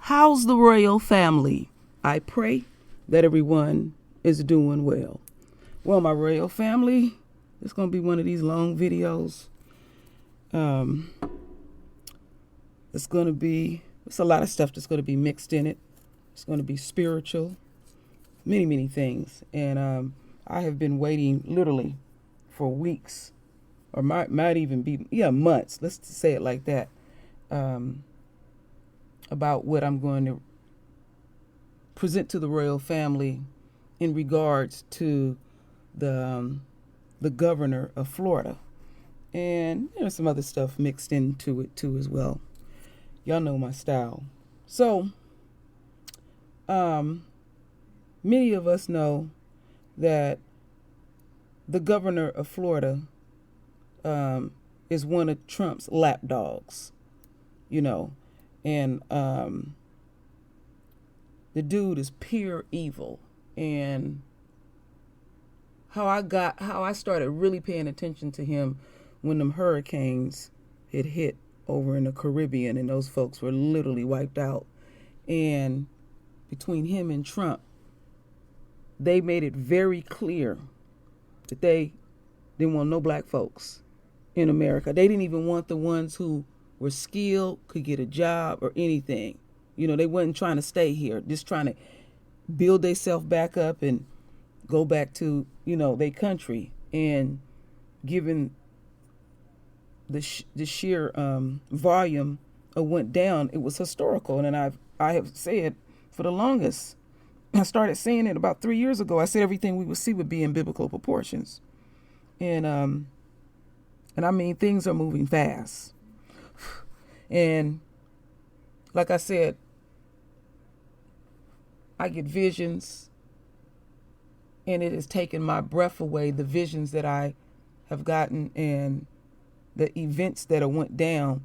How's the royal family? I pray that everyone is doing well. Well, my royal family, it's going to be one of these long videos. It's a lot of stuff that's going to be mixed in it. It's going to be spiritual, many, many things. And I have been waiting literally for weeks, or might even be, months. Let's say it like that. About what I'm going to present to the royal family in regards to the governor of Florida. And there's some other stuff mixed into it too as well. Y'all know my style. So, many of us know that the governor of Florida is one of Trump's lapdogs, and the dude is pure evil. And how I started really paying attention to him when them hurricanes had hit over in the Caribbean and those folks were literally wiped out. And between him and Trump, they made it very clear that they didn't want no black folks in America. They didn't even want the ones who were skilled, could get a job or anything. They wasn't trying to stay here, just trying to build themselves back up and go back to, their country. And given the sheer volume of went down, it was historical. And I have said for the longest, I started saying it about 3 years ago. I said everything we would see would be in biblical proportions. And I mean, things are moving fast. And like I said, I get visions, and it has taken my breath away, the visions that I have gotten and the events that went down,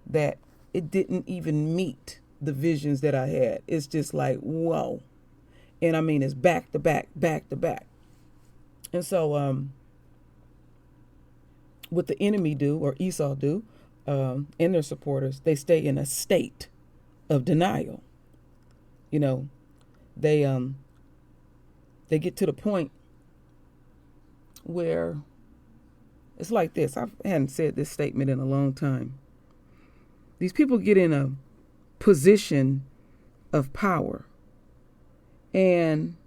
that it didn't even meet the visions that I had. It's just like, whoa. And I mean, it's back to back, back to back. And so what the enemy do, or Esau do, and their supporters, they stay in a state of denial. They get to the point where it's like this. I hadn't said this statement in a long time. These people get in a position of power, and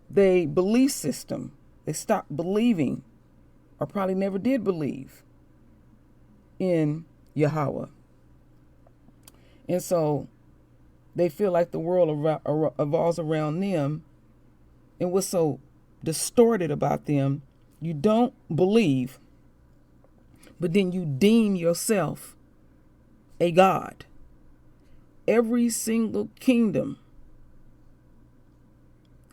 they belief system, they stop believing, or probably never did believe in Yahweh. And so they feel like the world revolves around them. And what's so distorted about them, you don't believe, but then you deem yourself a god. Every single kingdom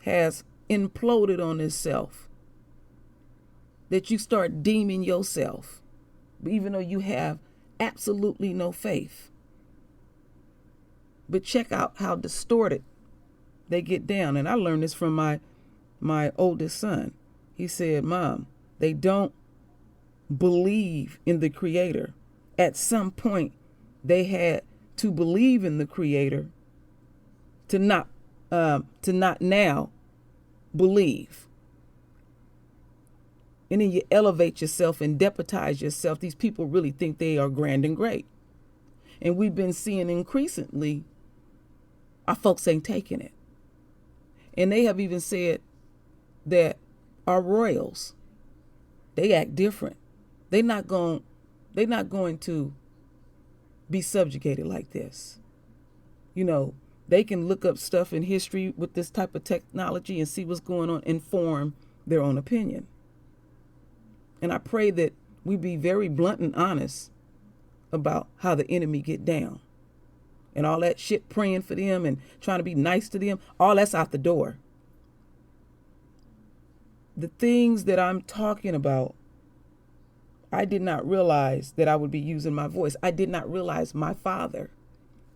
has imploded on itself, that you start deeming yourself, even though you have absolutely no faith. But check out how distorted they get down. And I learned this from my oldest son. He said, Mom, they don't believe in the Creator. At some point, they had to believe in the Creator to not now believe. And then you elevate yourself and deputize yourself. These people really think they are grand and great. And we've been seeing increasingly, our folks ain't taking it. And they have even said that our royals, they act different. They're not going to be subjugated like this. They can look up stuff in history with this type of technology and see what's going on and form their own opinion. And I pray that we be very blunt and honest about how the enemy get down. And all that shit, praying for them and trying to be nice to them, all that's out the door. The things that I'm talking about, I did not realize that I would be using my voice. I did not realize my Father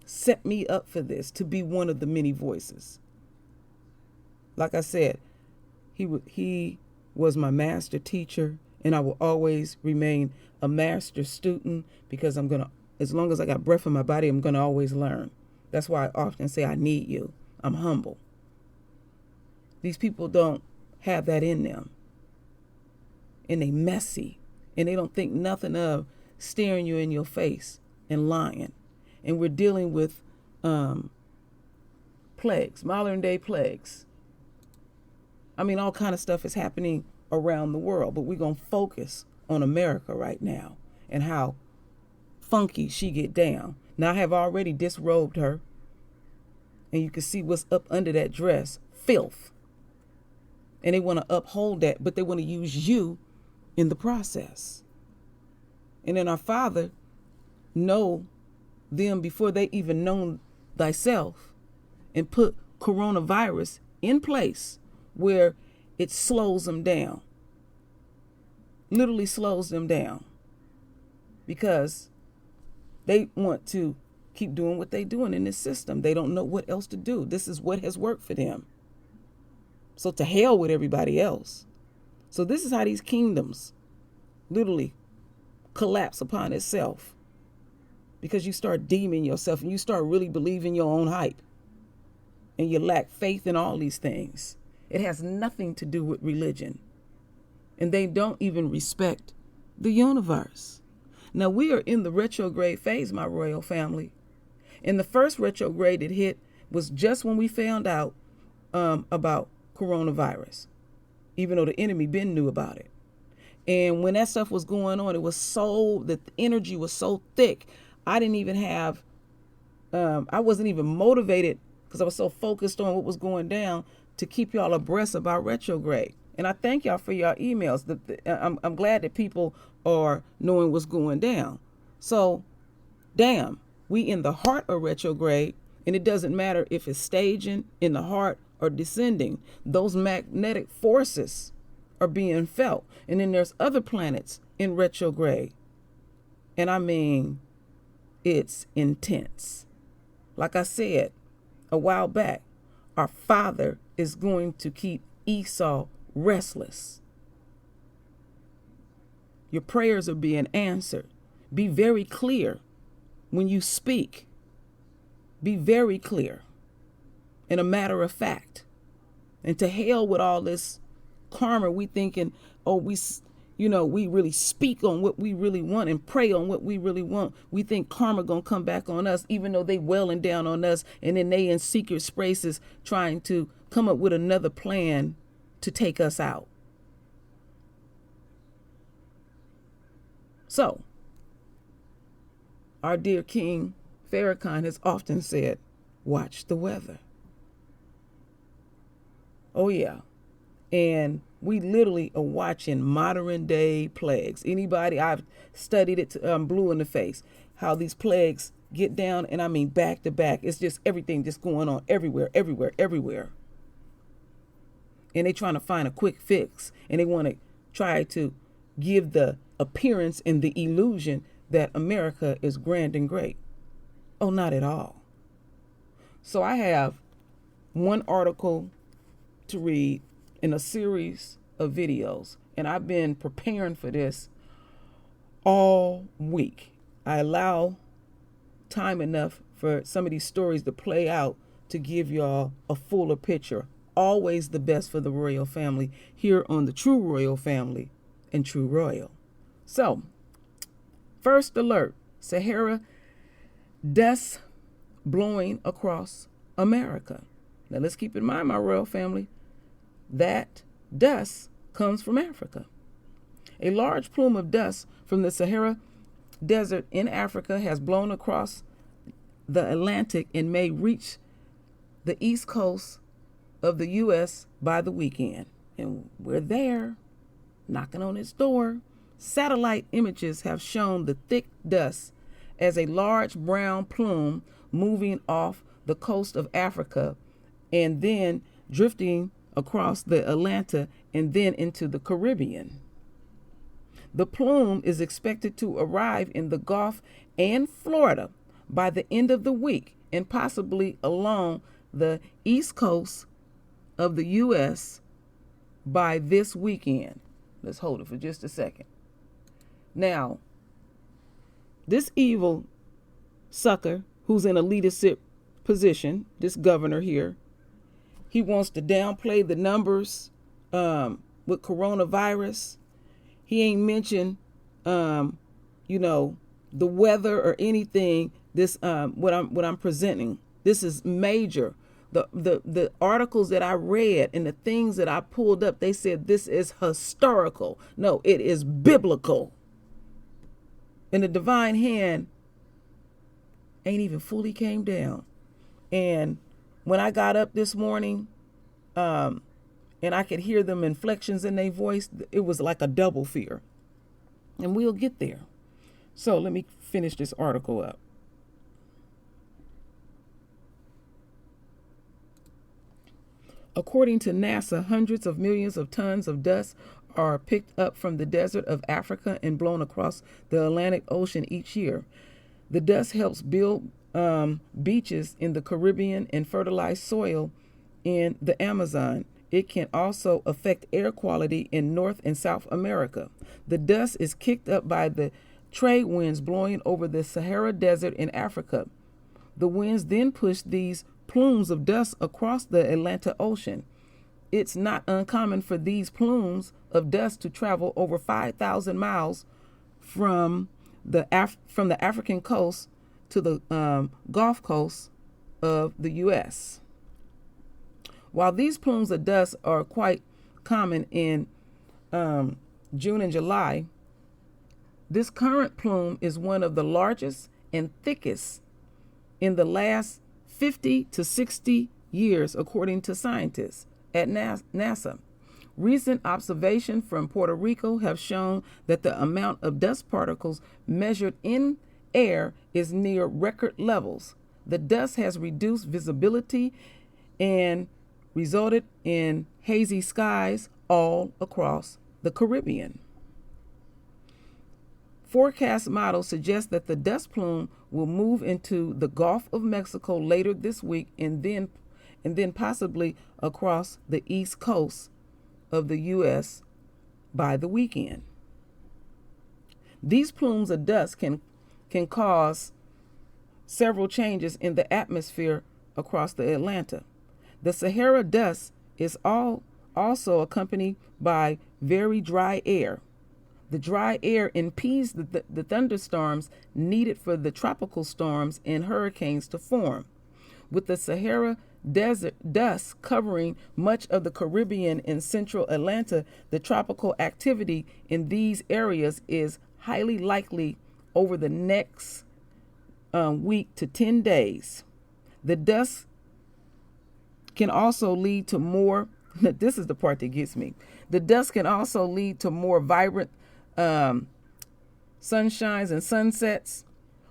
set me up for this, to be one of the many voices. Like I said, he was my master teacher, and I will always remain a master student, because I'm going to as long as I got breath in my body, I'm going to always learn. That's why I often say I need you. I'm humble. These people don't have that in them. And they messy. And they don't think nothing of staring you in your face and lying. And we're dealing with plagues, modern day plagues. I mean, all kind of stuff is happening around the world, but we're going to focus on America right now and how funky she get down. Now, I have already disrobed her, and you can see what's up under that dress, filth. And they want to uphold that, but they want to use you in the process. And then our Father know them before they even know thyself, and put coronavirus in place where it slows them down. Literally slows them down. Because they want to keep doing what they're doing in this system. They don't know what else to do. This is what has worked for them. So to hell with everybody else. So this is how these kingdoms literally collapse upon itself. Because you start deeming yourself and you start really believing your own hype. And you lack faith in all these things. It has nothing to do with religion. And they don't even respect the universe. Now, we are in the retrograde phase, my royal family. And the first retrograde it hit was just when we found out about coronavirus, even though the enemy been knew about it. And when that stuff was going on, the energy was so thick. I didn't even have, I wasn't even motivated because I was so focused on what was going down to keep y'all abreast about retrograde. And I thank y'all for your emails. I'm glad that people are knowing what's going down. So, damn, we in the heart of retrograde, and it doesn't matter if it's staging in the heart or descending. Those magnetic forces are being felt. And then there's other planets in retrograde. And I mean, it's intense. Like I said a while back, our Father is going to keep Esau restless. Your prayers are being answered. Be very clear when you speak. Be very clear and a matter of fact. And to hell with all this karma, we thinking, oh, we really speak on what we really want and pray on what we really want. We think karma gonna come back on us, even though they welling down on us, and then they in secret spaces trying to come up with another plan to take us out. So, our dear King Farrakhan has often said, watch the weather. Oh yeah. And we literally are watching modern day plagues. Anybody, I've studied it to, blue in the face, how these plagues get down, and I mean back to back. It's just everything just going on everywhere. And they trying to find a quick fix, and they want to try to give the appearance and the illusion that America is grand and great. Oh, not at all. So I have one article to read in a series of videos, and I've been preparing for this all week. I allow time enough for some of these stories to play out to give y'all a fuller picture. Always the best for the royal family here on the True Royal Family and True Royal. So, first alert, Sahara dust blowing across America. Now let's keep in mind, my royal family, that dust comes from Africa. A large plume of dust from the Sahara Desert in Africa has blown across the Atlantic and may reach the east coast of the U.S. by the weekend. And we're there, knocking on its door. Satellite images have shown the thick dust as a large brown plume moving off the coast of Africa and then drifting across the Atlantic and then into the Caribbean. The plume is expected to arrive in the Gulf and Florida by the end of the week and possibly along the east coast of the U.S. by this weekend. Let's hold it for just a second. Now, this evil sucker who's in a leadership position, this governor here, he wants to downplay the numbers with coronavirus. He ain't mentioned, the weather or anything. This what I'm presenting. This is major. The articles that I read and the things that I pulled up, they said this is historical. No, it is biblical. And the divine hand ain't even fully came down. And when I got up this morning, and I could hear them inflections in their voice, it was like a double fear. And we'll get there. So let me finish this article up. According to NASA, hundreds of millions of tons of dust are picked up from the desert of Africa and blown across the Atlantic Ocean each year. The dust helps build beaches in the Caribbean and fertilize soil in the Amazon. It can also affect air quality in North and South America. The dust is kicked up by the trade winds blowing over the Sahara Desert in Africa. The winds then push these plumes of dust across the Atlantic Ocean. It's not uncommon for these plumes of dust to travel over 5,000 miles from the African coast to the Gulf Coast of the U.S. While these plumes of dust are quite common in June and July, this current plume is one of the largest and thickest in the last 50 to 60 years, according to scientists at NASA. Recent observations from Puerto Rico have shown that the amount of dust particles measured in air is near record levels. The dust has reduced visibility and resulted in hazy skies all across the Caribbean. Forecast models suggest that the dust plume will move into the Gulf of Mexico later this week and then possibly across the east coast of the U.S. by the weekend. These plumes of dust can cause several changes in the atmosphere across the Atlantic. The Sahara dust is also accompanied by very dry air. The dry air impedes the thunderstorms needed for the tropical storms and hurricanes to form. With the Sahara desert dust covering much of the Caribbean and central Atlanta, the tropical activity in these areas is highly likely over the next week to 10 days. The dust can also lead to more, this is the part that gets me. The dust can also lead to more vibrant sunshines and sunsets,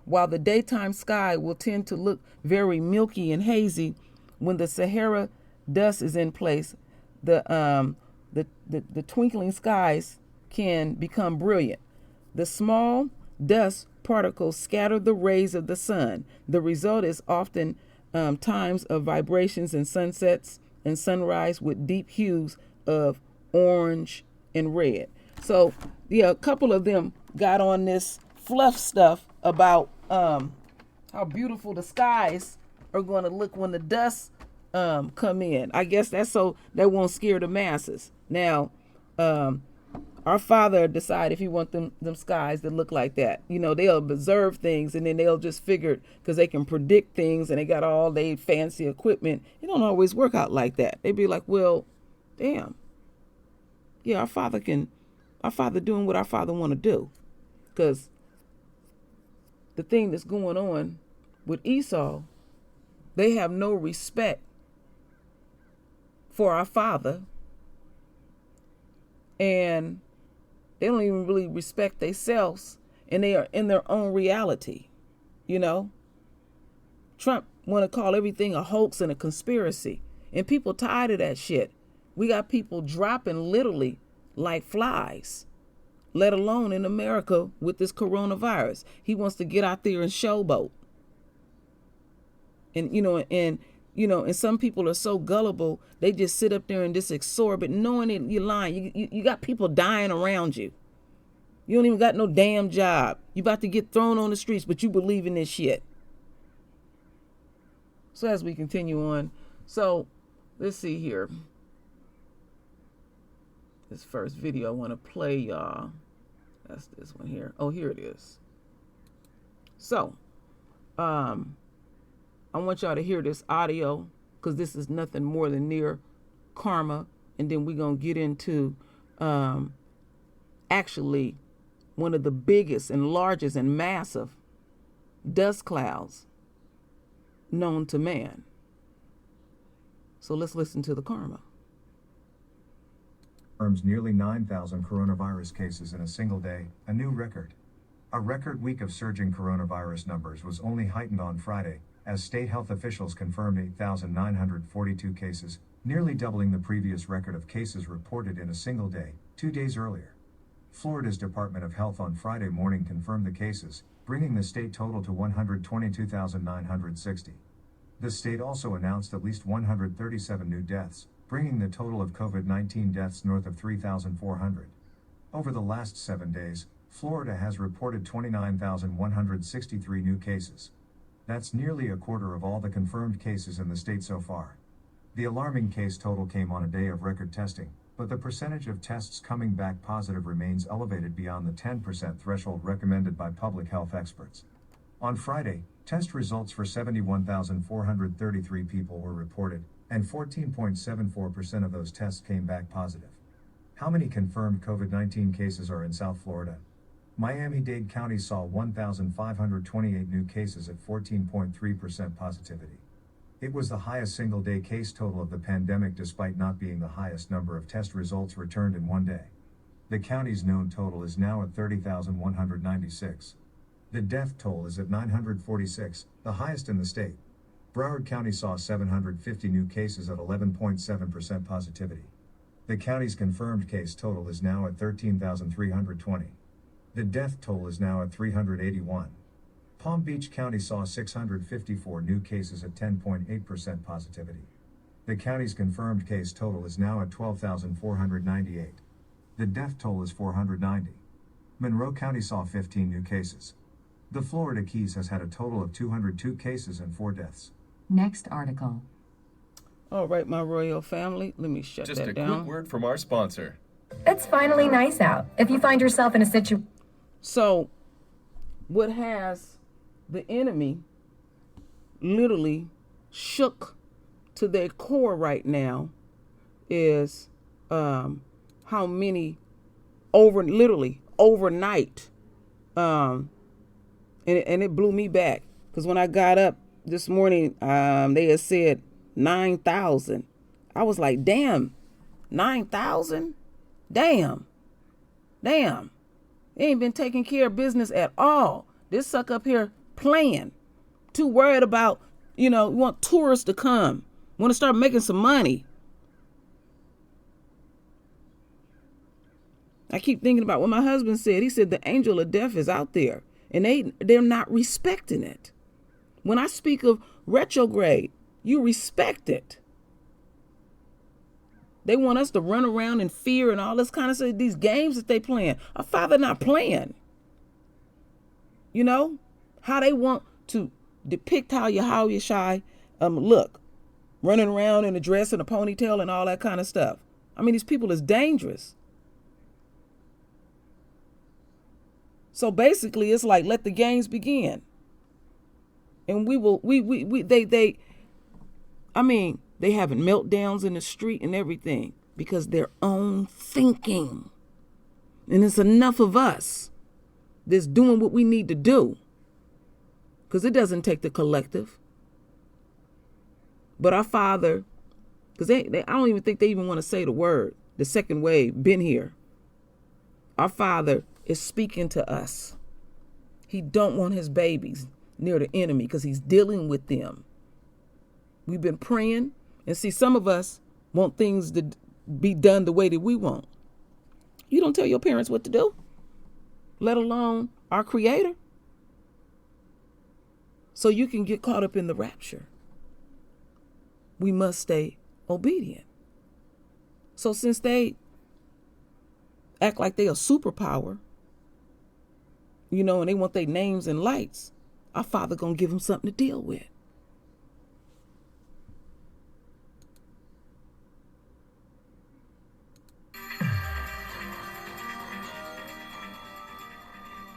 while the daytime sky will tend to look very milky and hazy. When the Sahara dust is in place, the twinkling skies can become brilliant. The small dust particles scatter the rays of the sun. The result is often times of vibrations and sunsets and sunrise with deep hues of orange and red. So, yeah, a couple of them got on this fluff stuff about how beautiful the skies are going to look when the dust come in. I guess that's so that won't scare the masses. Now, our Father decide if he want them skies to look like that. You know, they'll observe things and then they'll just figure, because they can predict things and they got all they fancy equipment. It don't always work out like that. They be like, well, damn. Yeah, our Father doing what our Father want to do. Because the thing that's going on with Esau, they have no respect for our Father, and they don't even really respect themselves, and they are in their own reality. You know, Trump want to call everything a hoax and a conspiracy, and people tired of that shit. We got people dropping literally like flies, let alone in America with this coronavirus. He wants to get out there and showboat. And some people are so gullible, they just sit up there and just exorbitant, knowing that you're lying. You got people dying around you. You don't even got no damn job. You about to get thrown on the streets, but you believe in this shit. So as we continue on, so let's see here. This first video I want to play, y'all. That's this one here. Oh, here it is. So, I want y'all to hear this audio, because this is nothing more than near karma. And then we're going to get into actually one of the biggest and largest and massive dust clouds known to man. So let's listen to the karma. Confirms nearly 9,000 coronavirus cases in a single day, a new record. A record week of surging coronavirus numbers was only heightened on Friday, as state health officials confirmed 8,942 cases, nearly doubling the previous record of cases reported in a single day, 2 days earlier. Florida's Department of Health on Friday morning confirmed the cases, bringing the state total to 122,960. The state also announced at least 137 new deaths, bringing the total of COVID-19 deaths north of 3,400. Over the last 7 days, Florida has reported 29,163 new cases. That's nearly a quarter of all the confirmed cases in the state so far. The alarming case total came on a day of record testing, but the percentage of tests coming back positive remains elevated beyond the 10% threshold recommended by public health experts. On Friday, test results for 71,433 people were reported, and 14.74% of those tests came back positive. How many confirmed COVID-19 cases are in South Florida? Miami-Dade County saw 1,528 new cases at 14.3% positivity. It was the highest single-day case total of the pandemic despite not being the highest number of test results returned in one day. The county's known total is now at 30,196. The death toll is at 946, the highest in the state. Broward County saw 750 new cases at 11.7% positivity. The county's confirmed case total is now at 13,320. The death toll is now at 381. Palm Beach County saw 654 new cases at 10.8% positivity. The county's confirmed case total is now at 12,498. The death toll is 490. Monroe County saw 15 new cases. The Florida Keys has had a total of 202 cases and 4 deaths. Next article. All right, my royal family, let me shut Just that a down. quick word from our sponsor. It's finally nice out. If you find yourself in a situation. So, what has the enemy literally shook to their core right now is how many literally overnight, and it blew me back, because when I got up this morning, they had said 9,000. I was like, damn, 9,000? Damn. They ain't been taking care of business at all. This suck up here playing. Too worried about, we want tourists to come. Want to start making some money. I keep thinking about what my husband said. He said the angel of death is out there, and they're not respecting it. When I speak of retrograde, you respect it. They want us to run around in fear and all this kind of stuff. These games that they playing. Our Father not playing. How they want to depict how Yahweh look. Running around in a dress and a ponytail and all that kind of stuff. I mean, these people is dangerous. So basically, it's like, let the games begin. And they having meltdowns in the street and everything because their own thinking. And it's enough of us that's doing what we need to do, because it doesn't take the collective. But our Father, because I don't even think they even want to say the word, the second wave, been here. Our Father is speaking to us. He don't want his babies near the enemy because he's dealing with them. We've been praying, and see, some of us want things to be done the way that we want. You don't tell your parents what to do, let alone our Creator. So you can get caught up in the rapture. We must stay obedient. So since they act like they a superpower, and they want their names and lights, our Father gonna give them something to deal with.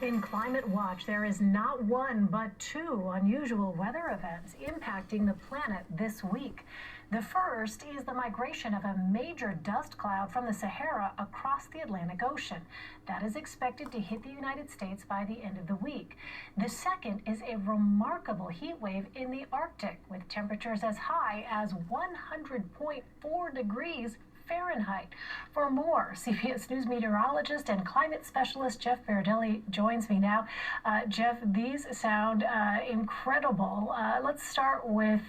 In Climate Watch, there is not one but two unusual weather events impacting the planet this week. The first is the migration of a major dust cloud from the Sahara across the Atlantic Ocean. That is expected to hit the United States by the end of the week. The second is a remarkable heat wave in the Arctic, with temperatures as high as 100.4 degrees Fahrenheit. For more, CBS News meteorologist and climate specialist Jeff Berardelli joins me now. Jeff, these sound incredible. Let's start with,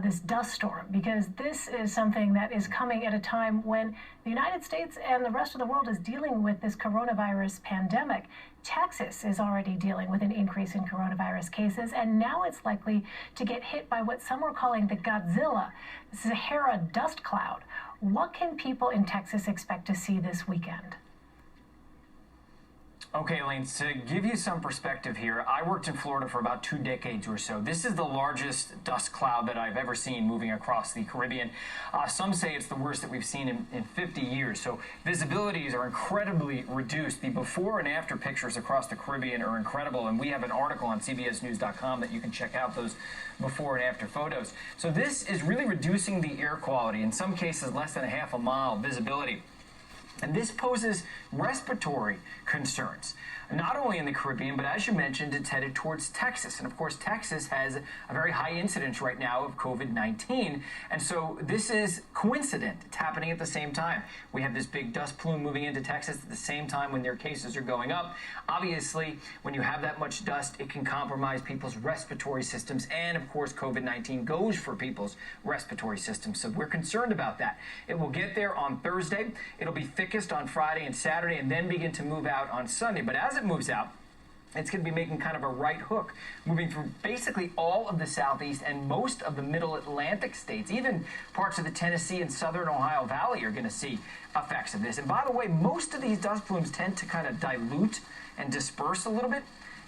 this dust storm, because this is something that is coming at a time when the United States and the rest of the world is dealing with this coronavirus pandemic. Texas is already dealing with an increase in coronavirus cases, and now it's likely to get hit by what some are calling the Godzilla, the Sahara dust cloud. What can people in Texas expect to see this weekend? Okay, Elaine, to give you some perspective here, I worked in Florida for about 2 decades or so. This is the largest dust cloud that I've ever seen moving across the Caribbean. Some say it's the worst that we've seen in 50 years. So visibilities are incredibly reduced. The before and after pictures across the Caribbean are incredible, and we have an article on cbsnews.com that you can check out those before and after photos. So this is really reducing the air quality, in some cases less than a half a mile visibility. And this poses respiratory concerns, not only in the Caribbean, but as you mentioned, it's headed towards Texas. And of course, Texas has a very high incidence right now of COVID-19. And so this is coincident. It's happening at the same time. We have this big dust plume moving into Texas at the same time when their cases are going up. Obviously, when you have that much dust, it can compromise people's respiratory systems. And of course, COVID-19 goes for people's respiratory systems. So we're concerned about that. It will get there on Thursday. It'll be thickest on Friday and Saturday, and then begin to move out on Sunday. But as it moves out, it's going to be making kind of a right hook, moving through basically all of the southeast and most of the middle Atlantic states. Even parts of the Tennessee and southern Ohio Valley are going to see effects of this. And by the way, most of these dust plumes tend to kind of dilute and disperse a little bit.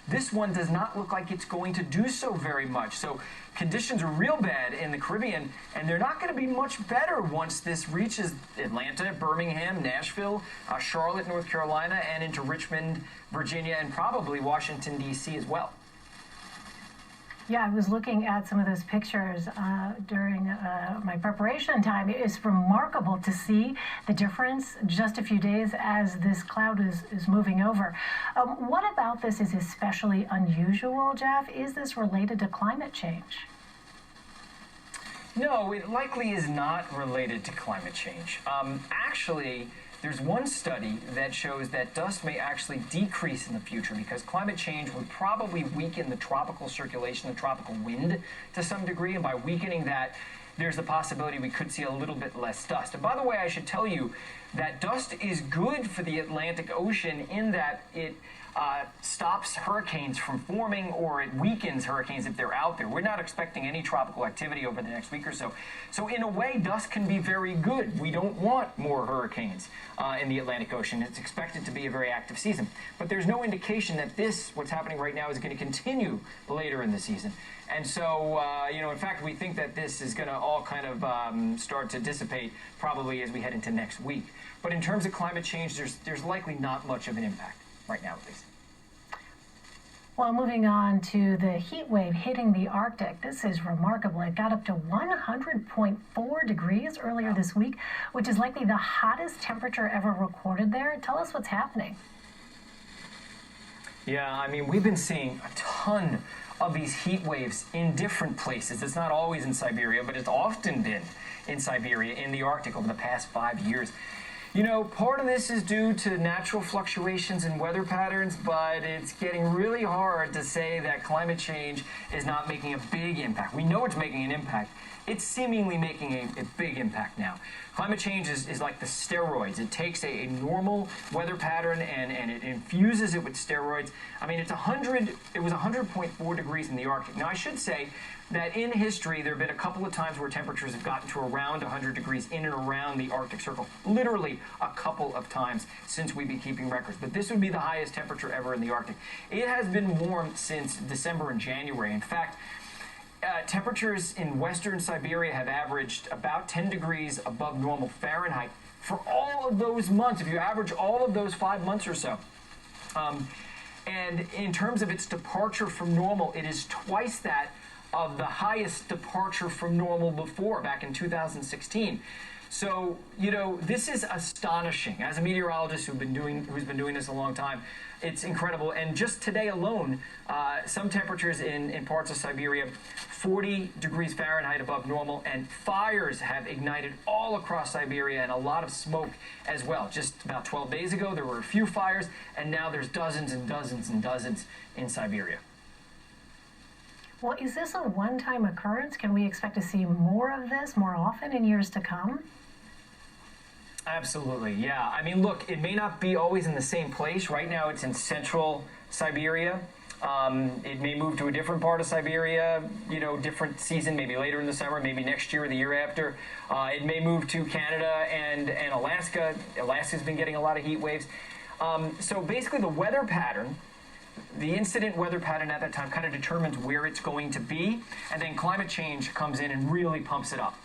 This one does not look like it's going to do so very much. So conditions are real bad in the Caribbean, and they're not going to be much better once this reaches Atlanta, Birmingham, Nashville, Charlotte, North Carolina, and into Richmond, Virginia, and probably Washington, D.C. as well. Yeah, I was looking at some of those pictures during my preparation time. It's remarkable to see the difference just a few days as this cloud is moving over. What about this is especially unusual, Jeff? Is this related to climate change? No, it likely is not related to climate change. Actually, there's one study that shows that dust may actually decrease in the future because climate change would probably weaken the tropical circulation, the tropical wind to some degree, and by weakening that, there's the possibility we could see a little bit less dust. And by the way, I should tell you that dust is good for the Atlantic Ocean in that it stops hurricanes from forming, or it weakens hurricanes if they're out there. We're not expecting any tropical activity over the next week or so. So in a way, dust can be very good. We don't want more hurricanes in the Atlantic Ocean. It's expected to be a very active season. But there's no indication that what's happening right now, is going to continue later in the season. And so, in fact, we think that this is going to all kind of start to dissipate probably as we head into next week. But in terms of climate change, there's likely not much of an impact right now, at least. Well, moving on to the heat wave hitting the Arctic. This is remarkable. It got up to 100.4 degrees earlier this week, which is likely the hottest temperature ever recorded there. Tell us what's happening. Yeah, I mean, we've been seeing a ton of these heat waves in different places. It's not always in Siberia, but it's often been in Siberia, in the Arctic over the past 5 years. You know, part of this is due to natural fluctuations in weather patterns, but it's getting really hard to say that climate change is not making a big impact. We know it's making an impact. It's seemingly making a big impact now. Climate change is like the steroids. It takes a normal weather pattern and it infuses it with steroids. I mean, it was 100.4 degrees in the Arctic. Now, I should say that in history, there have been a couple of times where temperatures have gotten to around 100 degrees in and around the Arctic Circle. Literally a couple of times since we've been keeping records. But this would be the highest temperature ever in the Arctic. It has been warm since December and January. In fact, temperatures in western Siberia have averaged about 10 degrees above normal Fahrenheit for all of those months, if you average all of those 5 months or so. And in terms of its departure from normal, it is twice that of the highest departure from normal before, back in 2016. So, you know, this is astonishing. As a meteorologist who's been doing this a long time, it's incredible. And just today alone, some temperatures in parts of Siberia, 40 degrees Fahrenheit above normal, and fires have ignited all across Siberia, and a lot of smoke as well. Just about 12 days ago, there were a few fires, and now there's dozens and dozens and dozens in Siberia. Well, is this a one-time occurrence? Can we expect to see more of this more often in years to come? Absolutely, yeah. I mean, look, it may not be always in the same place. Right now it's in central Siberia. It may move to a different part of Siberia, you know, different season, maybe later in the summer, maybe next year or the year after. It may move to Canada and Alaska. Alaska's been getting a lot of heat waves. So basically the weather pattern, the incident weather pattern at that time kind of determines where it's going to be, and then climate change comes in and really pumps it up.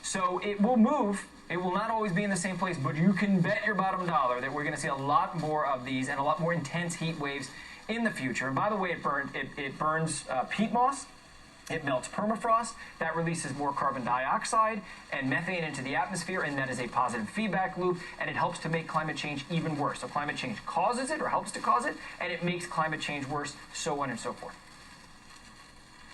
So it will move. It will not always be in the same place, but you can bet your bottom dollar that we're going to see a lot more of these and a lot more intense heat waves in the future. And by the way, it burns peat moss. It melts permafrost. That releases more carbon dioxide and methane into the atmosphere, and that is a positive feedback loop, and it helps to make climate change even worse. So climate change causes it or helps to cause it, and it makes climate change worse, so on and so forth.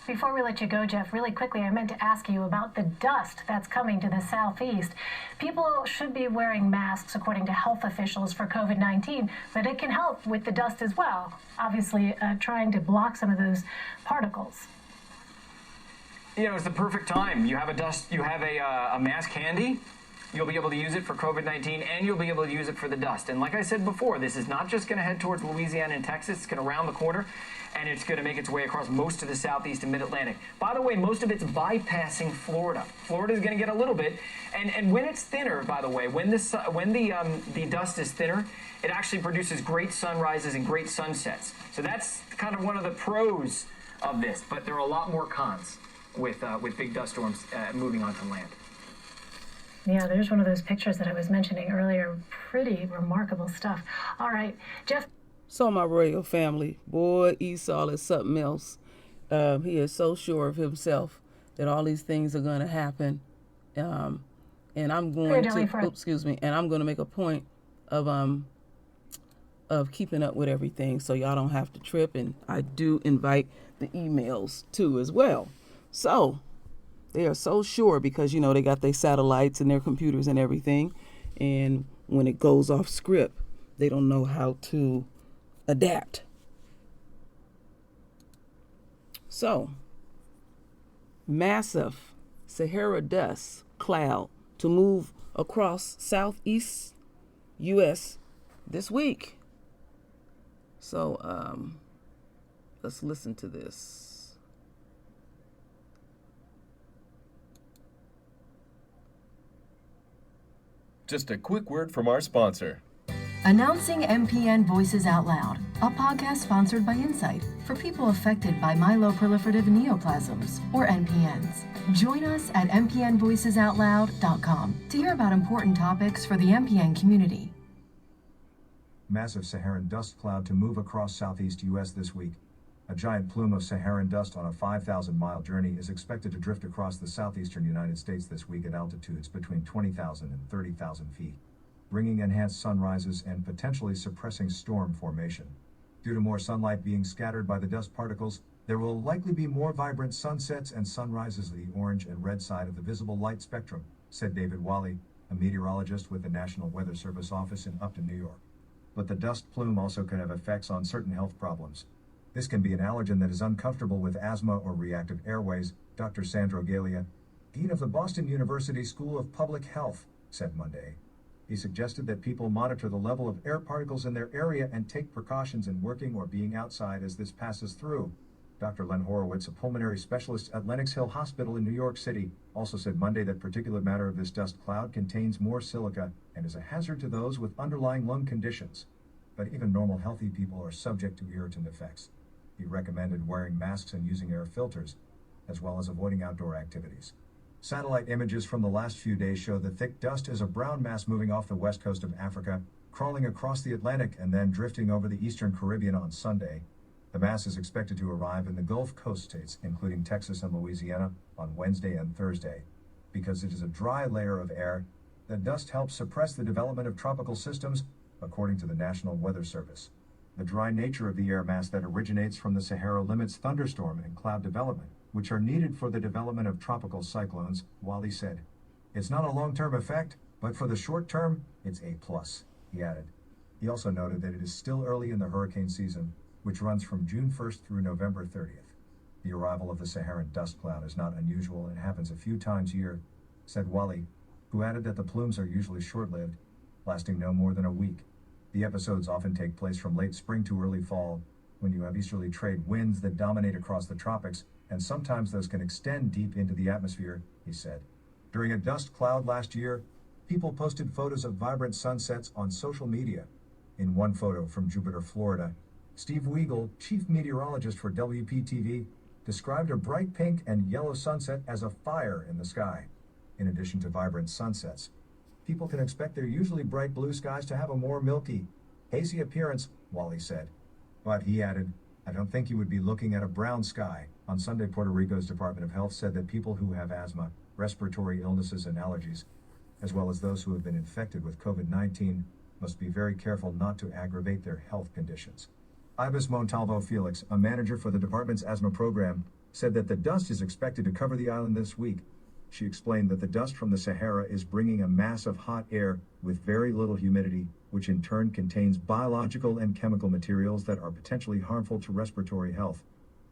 Before we let you go, Jeff, really quickly, I meant to ask you about the dust that's coming to the southeast. People should be wearing masks, according to health officials, for COVID-19, but it can help with the dust as well, obviously trying to block some of those particles. You know, it's the perfect time. You have a mask handy. You'll be able to use it for COVID-19, and you'll be able to use it for the dust. And like I said before, this is not just going to head towards Louisiana and Texas. It's going to round the corner, and it's going to make its way across most of the southeast and mid-Atlantic. By the way, most of it's bypassing Florida. Florida is going to get a little bit, and when it's thinner, by the way, when the dust is thinner, it actually produces great sunrises and great sunsets. So that's kind of one of the pros of this, but there are a lot more cons with big dust storms moving onto land. Yeah, there's one of those pictures that I was mentioning earlier. Pretty remarkable stuff. All right, Jeff. So my royal family, boy, Esau is something else. He is so sure of himself that all these things are going to happen. And I'm going to make a point of keeping up with everything so y'all don't have to trip. And I do invite the emails too as well. So they are so sure because, you know, they got their satellites and their computers and everything. And when it goes off script, they don't know how to adapt. So, massive Saharan dust cloud to move across southeast U.S. this week. So, let's listen to this. Just a quick word from our sponsor. Announcing MPN Voices Out Loud, a podcast sponsored by Insight for people affected by myeloproliferative neoplasms, or MPNs. Join us at mpnvoicesoutloud.com to hear about important topics for the MPN community. Massive Saharan dust cloud to move across southeast U.S. this week. A giant plume of Saharan dust on a 5,000-mile journey is expected to drift across the southeastern United States this week at altitudes between 20,000 and 30,000 feet, bringing enhanced sunrises and potentially suppressing storm formation. Due to more sunlight being scattered by the dust particles, there will likely be more vibrant sunsets and sunrises of the orange and red side of the visible light spectrum, said David Wally, a meteorologist with the National Weather Service office in Upton, New York. But the dust plume also could have effects on certain health problems. This can be an allergen that is uncomfortable with asthma or reactive airways, Dr. Sandro Galia, dean of the Boston University School of Public Health, said Monday. He suggested that people monitor the level of air particles in their area and take precautions in working or being outside as this passes through. Dr. Len Horowitz, a pulmonary specialist at Lenox Hill Hospital in New York City, also said Monday that particulate matter of this dust cloud contains more silica and is a hazard to those with underlying lung conditions. But even normal healthy people are subject to irritant effects. He recommended wearing masks and using air filters, as well as avoiding outdoor activities. Satellite images from the last few days show the thick dust as a brown mass moving off the west coast of Africa, crawling across the Atlantic and then drifting over the eastern Caribbean on Sunday. The mass is expected to arrive in the Gulf Coast states, including Texas and Louisiana, on Wednesday and Thursday. Because it is a dry layer of air, the dust helps suppress the development of tropical systems, according to the National Weather Service. The dry nature of the air mass that originates from the Sahara limits thunderstorm and cloud development, which are needed for the development of tropical cyclones, Wally said. It's not a long-term effect, but for the short term, it's A+, he added. He also noted that it is still early in the hurricane season, which runs from June 1st through November 30th. The arrival of the Saharan dust cloud is not unusual and happens a few times a year, said Wally, who added that the plumes are usually short-lived, lasting no more than a week. The episodes often take place from late spring to early fall, when you have easterly trade winds that dominate across the tropics, and sometimes those can extend deep into the atmosphere, he said. During a dust cloud last year, people posted photos of vibrant sunsets on social media. In one photo from Jupiter, Florida, Steve Weigel, chief meteorologist for WPTV, described a bright pink and yellow sunset as a fire in the sky. In addition to vibrant sunsets, people can expect their usually bright blue skies to have a more milky, hazy appearance, Wally said. But he added, I don't think you would be looking at a brown sky. On Sunday, Puerto Rico's Department of Health said that people who have asthma, respiratory illnesses, and allergies, as well as those who have been infected with COVID-19, must be very careful not to aggravate their health conditions. Ibis Montalvo Felix, a manager for the department's asthma program, said that the dust is expected to cover the island this week. She explained that the dust from the Sahara is bringing a mass of hot air with very little humidity, which in turn contains biological and chemical materials that are potentially harmful to respiratory health.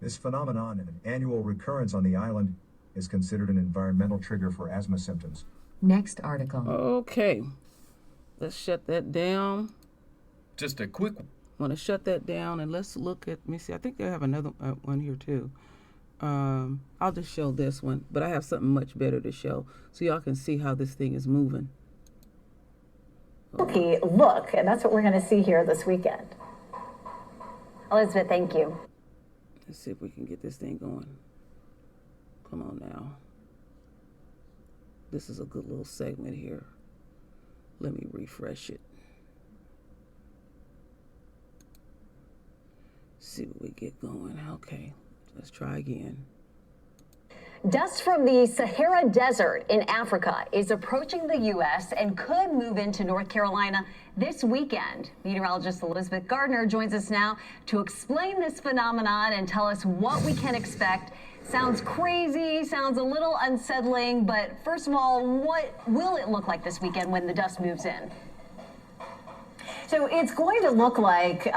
This phenomenon, an annual recurrence on the island, is considered an environmental trigger for asthma symptoms. Next article. Okay. Let's shut that down. Just a quick Want to shut that down and let's look at, let me see, I think I have another one here too. I'll just show this one, but I have something much better to show so y'all can see how this thing is moving. Okay, look, and that's what we're going to see here this weekend. Elizabeth, thank you. Let's see if we can get this thing going. Come on now. This is a good little segment here. Let me refresh it. See what we get going. Okay, let's try again. Dust from the Sahara Desert in Africa is approaching the U.S. and could move into North Carolina this weekend. Meteorologist Elizabeth Gardner joins us now to explain this phenomenon and tell us what we can expect. Sounds crazy, sounds a little unsettling, but first of all, what will it look like this weekend when the dust moves in? So it's going to look like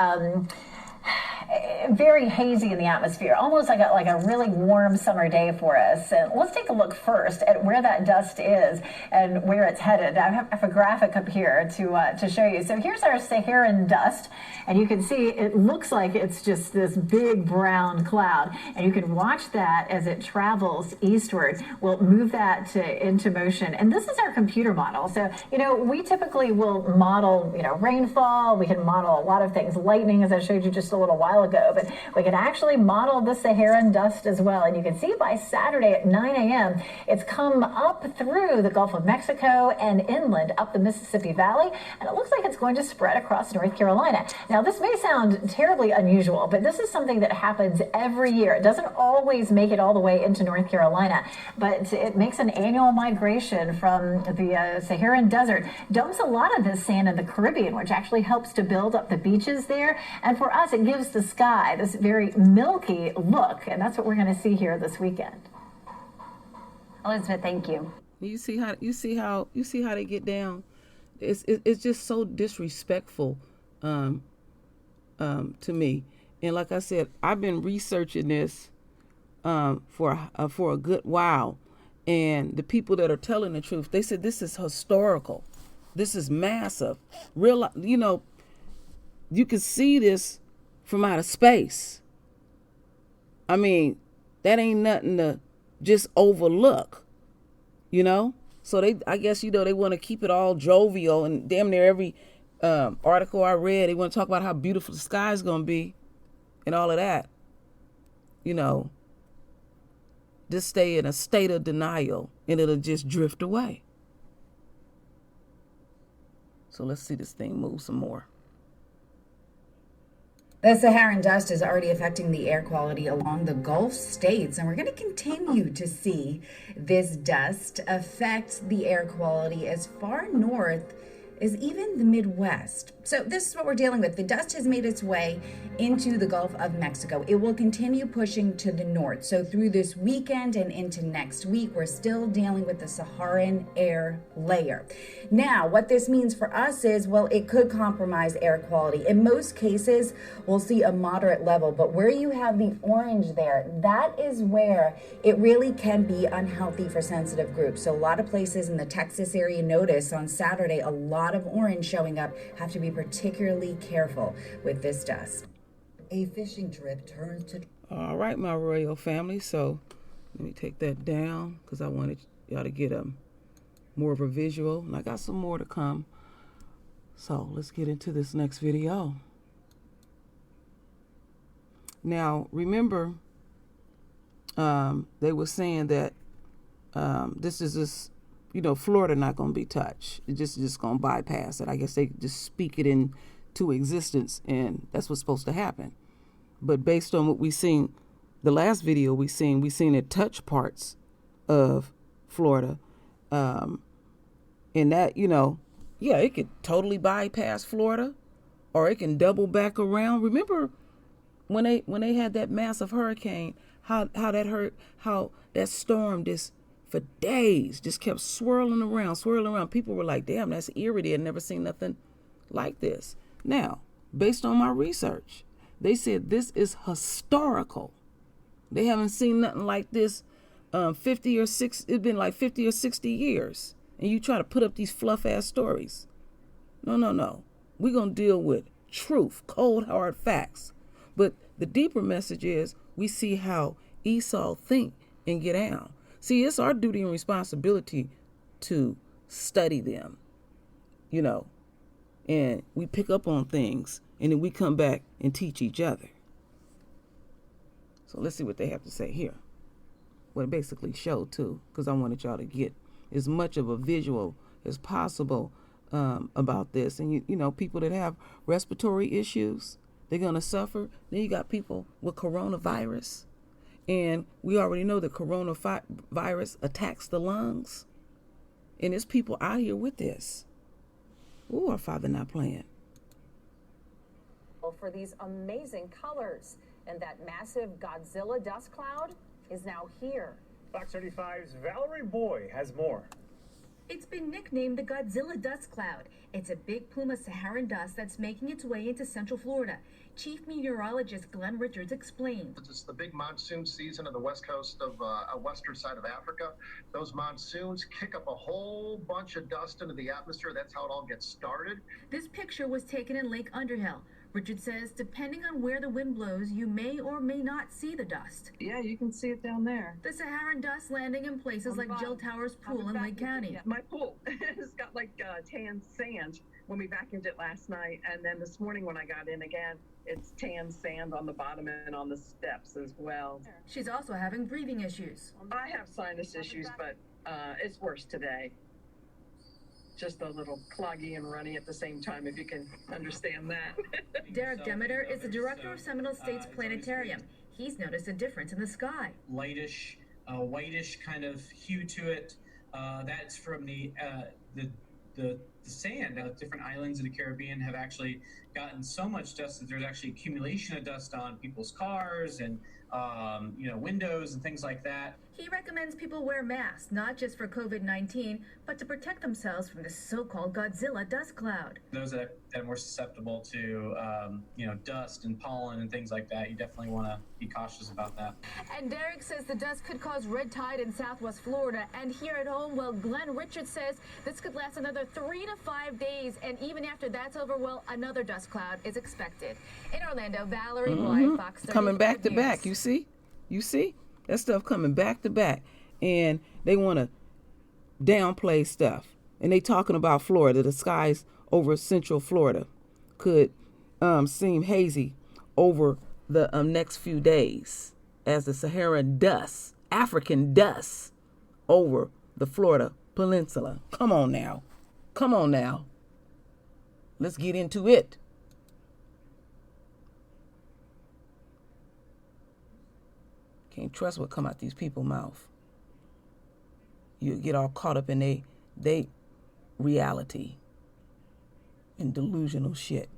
very hazy in the atmosphere, almost like a really warm summer day for us. And let's take a look first at where that dust is and where it's headed. I have a graphic up here to show you. So here's our Saharan dust, and you can see it looks like it's just this big brown cloud, and you can watch that as it travels eastward. We'll move that into motion, and this is our computer model. So we typically will model rainfall. We can model a lot of things, lightning, as I showed you just a little while ago, but we can actually model the Saharan dust as well. And you can see by Saturday at 9 a.m. it's come up through the Gulf of Mexico and inland up the Mississippi Valley, and it looks like it's going to spread across North Carolina. Now, this may sound terribly unusual, but this is something that happens every year. It doesn't always make it all the way into North Carolina, but it makes an annual migration from the Saharan desert, dumps a lot of this sand in the Caribbean, which actually helps to build up the beaches there. And for us, it gives the sky this very milky look, and that's what we're going to see here this weekend. Elizabeth, thank you. You see how they get down. It's just so disrespectful to me. And like I said, I've been researching this for a good while, and the people that are telling the truth, they said this is historical, this is massive. Real, you can see this from outer space. I mean, that ain't nothing to just overlook, So I guess they want to keep it all jovial, and damn near every article I read, they want to talk about how beautiful the sky is going to be and all of that. Just stay in a state of denial and it'll just drift away. So let's see this thing move some more. The Saharan dust is already affecting the air quality along the Gulf states, and we're going to continue to see this dust affect the air quality as far north as even the Midwest. So this is what we're dealing with. The dust has made its way into the Gulf of Mexico. It will continue pushing to the north. So through this weekend and into next week, we're still dealing with the Saharan air layer. Now, what this means for us is, well, it could compromise air quality. In most cases, we'll see a moderate level, but where you have the orange there, that is where it really can be unhealthy for sensitive groups. So a lot of places in the Texas area, notice on Saturday, a lot of orange showing up, have to be particularly careful with this dust. A fishing trip turns to... All right, my royal family. So let me take that down because I wanted y'all to get more of a visual. And I got some more to come. So let's get into this next video. Now, remember, they were saying that Florida not going to be touched. It's just going to bypass it. I guess they just speak it into existence, and that's what's supposed to happen. But based on what we seen, the last video we seen it touch parts of Florida, and that, it could totally bypass Florida, or it can double back around. Remember when they had that massive hurricane, how that storm just for days just kept swirling around. People were like, damn, that's eerie. They had never seen nothing like this. Now, based on my research, they said this is historical. They haven't seen nothing like this 50 or 60, it's been like 50 or 60 years. And you try to put up these fluff ass stories. No. We're going to deal with truth, cold hard facts. But the deeper message is we see how Esau think and get down. See, it's our duty and responsibility to study them, and we pick up on things, and then we come back and teach each other. So let's see what they have to say here. What it basically showed, too, because I wanted y'all to get as much of a visual as possible about this. And, people that have respiratory issues, they're going to suffer. Then you got people with coronavirus. And we already know that coronavirus attacks the lungs. And there's people out here with this. Ooh, our Father not playing. For these amazing colors. And that massive Godzilla dust cloud is now here. Fox 35's Valerie Boy has more. It's been nicknamed the Godzilla dust cloud. It's a big plume of Saharan dust that's making its way into central Florida. Chief Meteorologist Glenn Richards explained. It's the big monsoon season on the west coast of western side of Africa. Those monsoons kick up a whole bunch of dust into the atmosphere. That's how it all gets started. This picture was taken in Lake Underhill. Richard says, depending on where the wind blows, you may or may not see the dust. Yeah, you can see it down there. The Saharan dust landing in places like Jill Towers Pool in Lake County. Yeah, my pool has got like tan sand when we vacuumed it last night. And then this morning when I got in again, it's tan sand on the bottom and on the steps as well. She's also having breathing issues. I have sinus issues, but it's worse today. Just a little cloggy and runny at the same time, if you can understand that. Derek Demeter is the director of Seminole State's Planetarium. He's noticed a difference in the sky. Lightish, whitish kind of hue to it. That's from the sand. Different islands in the Caribbean have actually gotten so much dust that there's actually accumulation of dust on people's cars and windows and things like that. He recommends people wear masks, not just for COVID-19, but to protect themselves from the so-called Godzilla dust cloud. Those that are more susceptible to, dust and pollen and things like that, you definitely want to be cautious about that. And Derek says the dust could cause red tide in southwest Florida. And here at home, well, Glenn Richards says this could last another 3 to 5 days. And even after that's over, well, another dust cloud is expected. In Orlando, Valerie Boy, Fox 35 coming back to News. back, you see? That stuff coming back to back. And they want to downplay stuff. And they talking about Florida. The skies over central Florida could seem hazy over the next few days as the Saharan dust, African dust, over the Florida Peninsula. Come on now. Come on now. Let's get into it. Can't trust what come out these people's mouth. You get all caught up in they reality and delusional shit.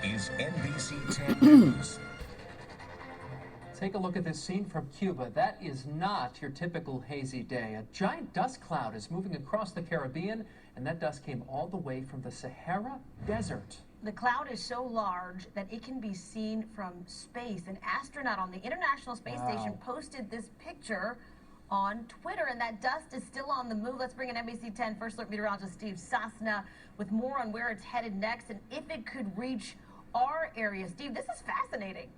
Is NBC 10 News. Take a look at this scene from Cuba. That is not your typical hazy day. A giant dust cloud is moving across the Caribbean, and that dust came all the way from the Sahara Desert. The cloud is so large that it can be seen from space. An astronaut on the International Space Station posted this picture on Twitter, and that dust is still on the move. Let's bring in NBC 10 First Alert meteorologist Steve Sosna with more on where it's headed next and if it could reach our area. Steve, this is fascinating.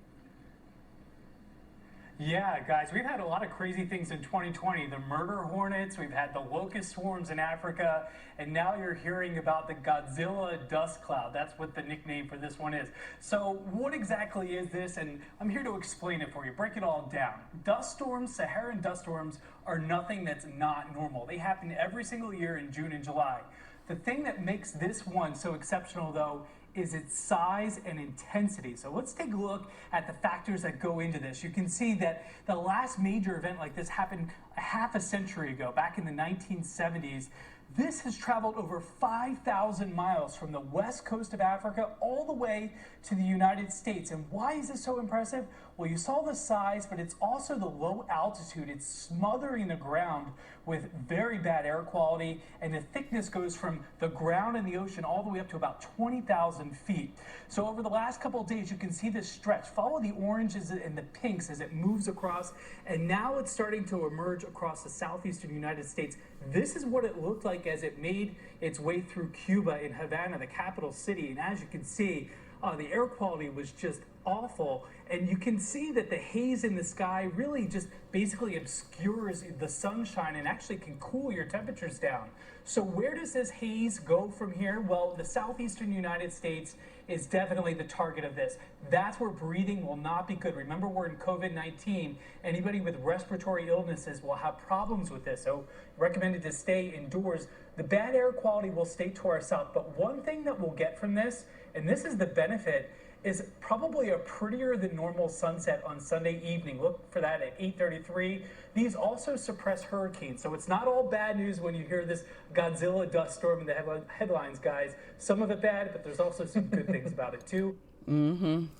Yeah, guys, we've had a lot of crazy things in 2020. The murder hornets, we've had the locust swarms in Africa, and now you're hearing about the Godzilla dust cloud. That's what the nickname for this one is. So what exactly is this? And I'm here to explain it for you, break it all down. Dust storms, Saharan dust storms, are nothing that's not normal. They happen every single year in June and July. The thing that makes this one so exceptional, though, is its size and intensity. So let's take a look at the factors that go into this. You can see that the last major event like this happened a half a century ago, back in the 1970s. This has traveled over 5,000 miles from the west coast of Africa all the way to the United States. And why is this so impressive? Well, you saw the size, but it's also the low altitude. It's smothering the ground with very bad air quality, and the thickness goes from the ground and the ocean all the way up to about 20,000 feet. So over the last couple of days, you can see this stretch. Follow the oranges and the pinks as it moves across, and now it's starting to emerge across the southeastern United States. This is what it looked like as it made its way through Cuba in Havana, the capital city. And as you can see, the air quality was just awful. And you can see that the haze in the sky really just basically obscures the sunshine and actually can cool your temperatures down. So where does this haze go from here? Well, the southeastern United States is definitely the target of this. That's where breathing will not be good. Remember, we're in COVID-19. Anybody with respiratory illnesses will have problems with this. So recommended to stay indoors. The bad air quality will stay to our south. But one thing that we'll get from this, and this is the benefit, is probably a prettier than normal sunset on Sunday evening. Look for that at 8:33. These also suppress hurricanes, so it's not all bad news when you hear this Godzilla dust storm in the headlines, guys. Some of it bad, but there's also some good things about it too.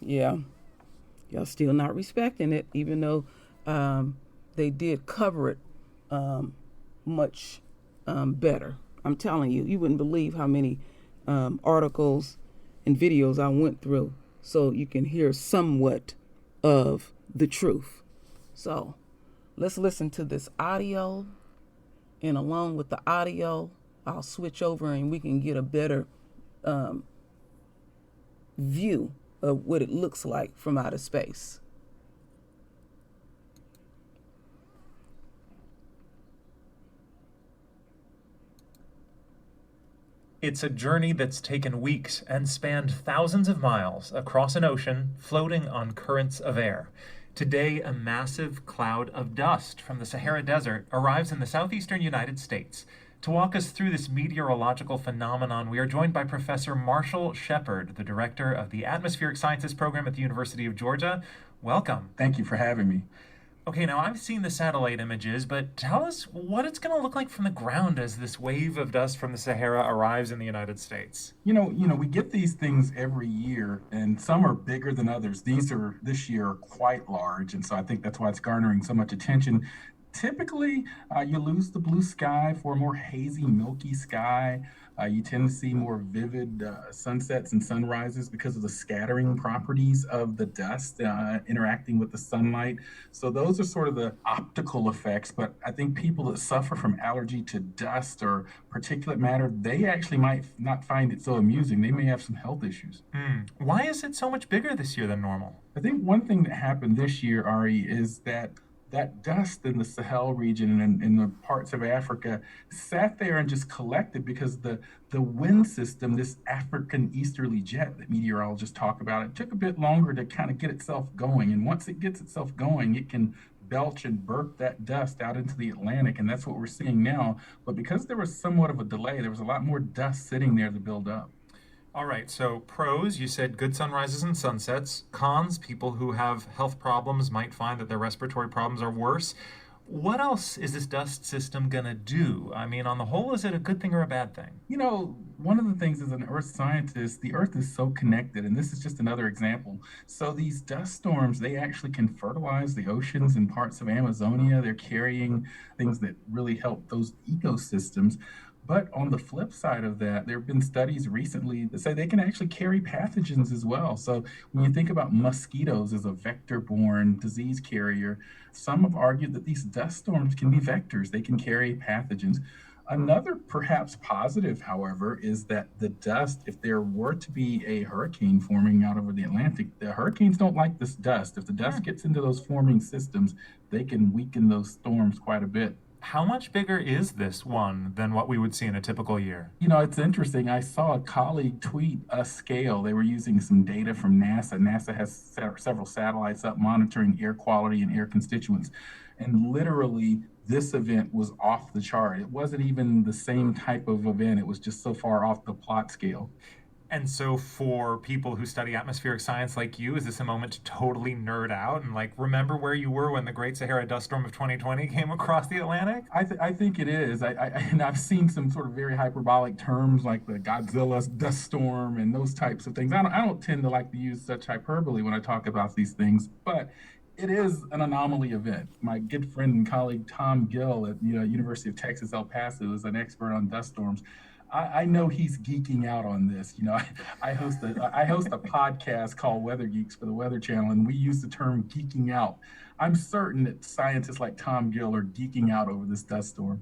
Yeah. Y'all still not respecting it, even though they did cover it much better. I'm telling you, you wouldn't believe how many articles and videos I went through so you can hear somewhat of the truth. So let's listen to this audio, and along with the audio, I'll switch over and we can get a better view of what it looks like from outer space. It's a journey that's taken weeks and spanned thousands of miles across an ocean, floating on currents of air. Today, a massive cloud of dust from the Sahara Desert arrives in the southeastern United States. To walk us through this meteorological phenomenon, we are joined by Professor Marshall Shepard, the director of the Atmospheric Sciences program at the University of Georgia. Welcome. Thank you for having me. Okay, now I've seen the satellite images, but tell us what it's going to look like from the ground as this wave of dust from the Sahara arrives in the United States. You know, we get these things every year, and some are bigger than others. These are this year are quite large, and so I think that's why it's garnering so much attention. Typically, you lose the blue sky for a more hazy, milky sky. You tend to see more vivid sunsets and sunrises because of the scattering properties of the dust interacting with the sunlight. So those are sort of the optical effects, but I think people that suffer from allergy to dust or particulate matter, they actually might not find it so amusing. They may have some health issues. Why is it so much bigger this year than normal? I think one thing that happened this year, Ari, is that dust in the Sahel region and in the parts of Africa sat there and just collected because the wind system, this African easterly jet that meteorologists talk about, it took a bit longer to kind of get itself going. And once it gets itself going, it can belch and burp that dust out into the Atlantic, and that's what we're seeing now. But because there was somewhat of a delay, there was a lot more dust sitting there to build up. All right, so pros, you said good sunrises and sunsets. Cons, people who have health problems might find that their respiratory problems are worse. What else is this dust system going to do? I mean, on the whole, is it a good thing or a bad thing? You know, one of the things as an earth scientist, the earth is so connected, and this is just another example. So these dust storms, they actually can fertilize the oceans and parts of Amazonia. They're carrying things that really help those ecosystems. But on the flip side of that, there have been studies recently that say they can actually carry pathogens as well. So when you think about mosquitoes as a vector-borne disease carrier, some have argued that these dust storms can be vectors. They can carry pathogens. Another perhaps positive, however, is that the dust, if there were to be a hurricane forming out over the Atlantic, the hurricanes don't like this dust. If the dust gets into those forming systems, they can weaken those storms quite a bit. How much bigger is this one than what we would see in a typical year? You know, it's interesting. I saw a colleague tweet a scale. They were using some data from NASA. NASA has several satellites up monitoring air quality and air constituents. And literally, this event was off the chart. It wasn't even the same type of event. It was just so far off the plot scale. And so for people who study atmospheric science like you, is this a moment to totally nerd out and like remember where you were when the Great Sahara Dust Storm of 2020 came across the Atlantic? I think it is. And I've seen some sort of very hyperbolic terms like the Godzilla dust storm and those types of things. I don't tend to like to use such hyperbole when I talk about these things, but it is an anomaly event. My good friend and colleague Tom Gill at University of Texas, El Paso is an expert on dust storms. I know he's geeking out on this. You know, I host a podcast called Weather Geeks for the Weather Channel, and we use the term geeking out. I'm certain that scientists like Tom Gill are geeking out over this dust storm.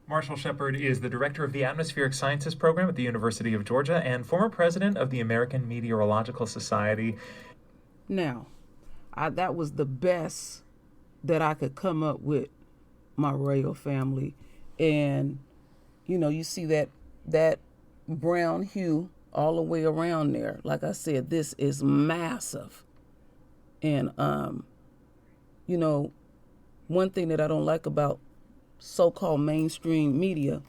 Marshall Shepard is the director of the Atmospheric Sciences program at the University of Georgia and former president of the American Meteorological Society. Now, that was the best that I could come up with, my royal family. And, you know, you see that brown hue all the way around there. Like I said, this is massive. And, you know, one thing that I don't like about so-called mainstream media,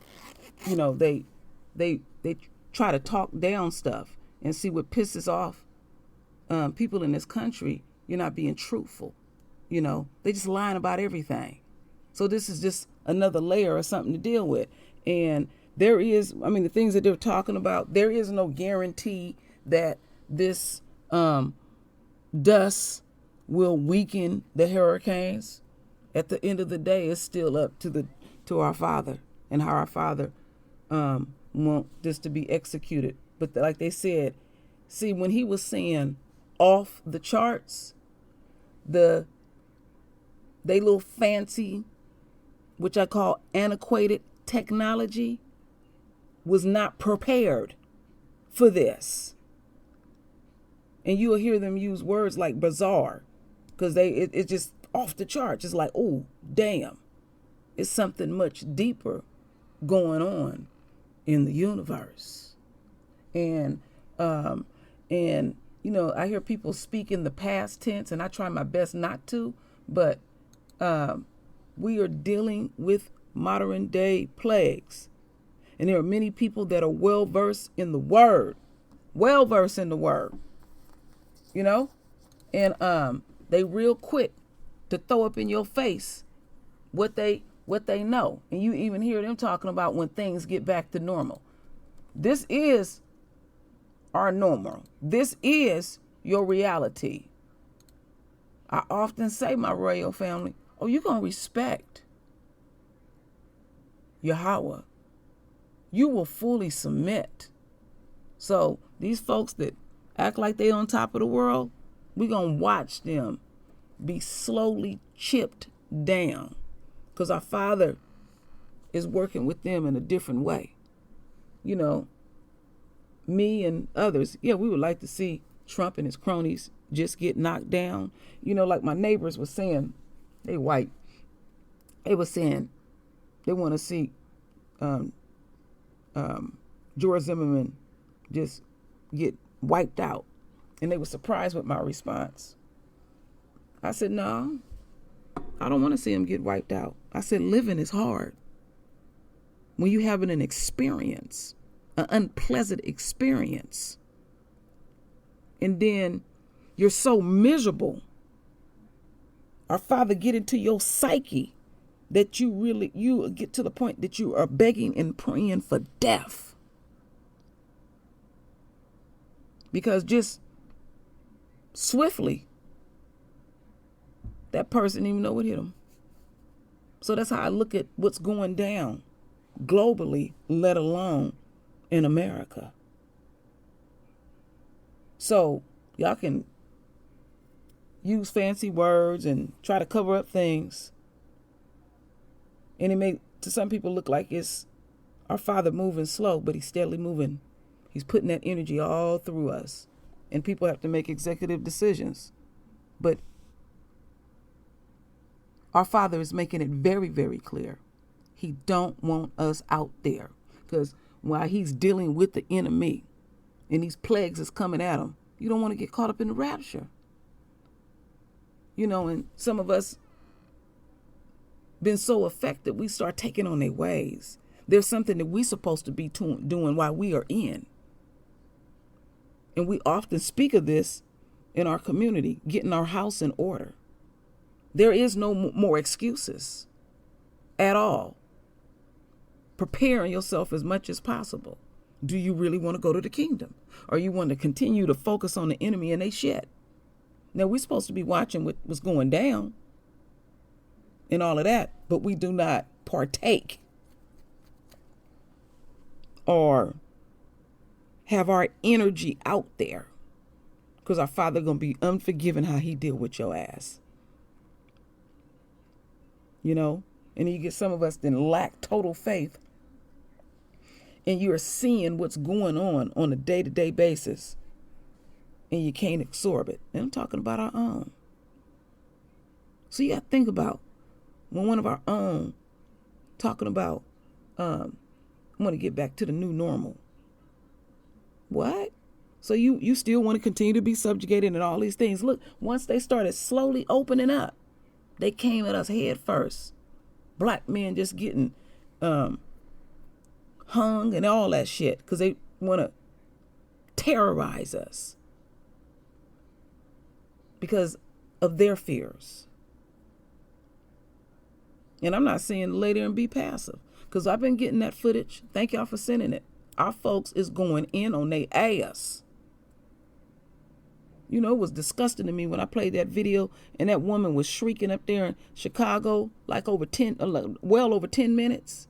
you know, they try to talk down stuff and see what pisses off people in this country. You're not being truthful. You know, they just lying about everything. So this is just another layer of something to deal with. And there is, I mean, the things that they're talking about, there is no guarantee that this dust will weaken the hurricanes. At the end of the day, it's still up to our Father and how our Father want this to be executed. But like they said, see, when he was saying off the charts, they little fancy, which I call antiquated technology, was not prepared for this. And you'll hear them use words like bizarre, because it's just off the charts. It's like, oh, damn. It's something much deeper going on in the universe. And you know, I hear people speak in the past tense, and I try my best not to, but we are dealing with modern day plagues. And there are many people that are well-versed in the word, you know, and they real quick to throw up in your face what they know. And you even hear them talking about when things get back to normal. This is our normal. This is your reality. I often say, my royal family, oh, you're going to respect Yahweh. You will fully submit. So these folks that act like they on top of the world, we're going to watch them be slowly chipped down, because our Father is working with them in a different way. You know, me and others, yeah, we would like to see Trump and his cronies just get knocked down. You know, like my neighbors were saying, they white, they were saying they want to see George Zimmerman just get wiped out. And they were surprised with my response. I said, no, I don't want to see them get wiped out. I said living is hard. When you having an experience, an unpleasant experience, and then you're so miserable, our Father get into your psyche that you get to the point that you are begging and praying for death. Because just swiftly, that person didn't even know what hit them. So that's how I look at what's going down globally, let alone in America. So y'all can use fancy words and try to cover up things. And it may, to some people, look like it's our Father moving slow, but he's steadily moving. He's putting that energy all through us. And people have to make executive decisions. But our Father is making it very, very clear. He don't want us out there. Because while he's dealing with the enemy and these plagues is coming at him, you don't want to get caught up in the rapture. You know, and some of us been so affected, we start taking on their ways. There's something that we're supposed to be doing while we are in. And we often speak of this in our community, getting our house in order. There is no more excuses at all. Preparing yourself as much as possible. Do you really want to go to the kingdom? Or you want to continue to focus on the enemy and they shit? Now, we're supposed to be watching what's going down and all of that, but we do not partake or have our energy out there, because our Father going to be unforgiving how he deal with your ass. You know, and you get some of us that lack total faith, and you're seeing what's going on a day-to-day basis, and you can't absorb it. And I'm talking about our own. So you got to think about when one of our own talking about, I'm going to get back to the new normal. What? So you still want to continue to be subjugated and all these things. Look, once they started slowly opening up, they came at us head first. Black men just getting hung and all that shit because they want to terrorize us because of their fears. And I'm not saying lay there and be passive, because I've been getting that footage. Thank y'all for sending it. Our folks is going in on their ass. You know, it was disgusting to me when I played that video and that woman was shrieking up there in Chicago like well over 10 minutes.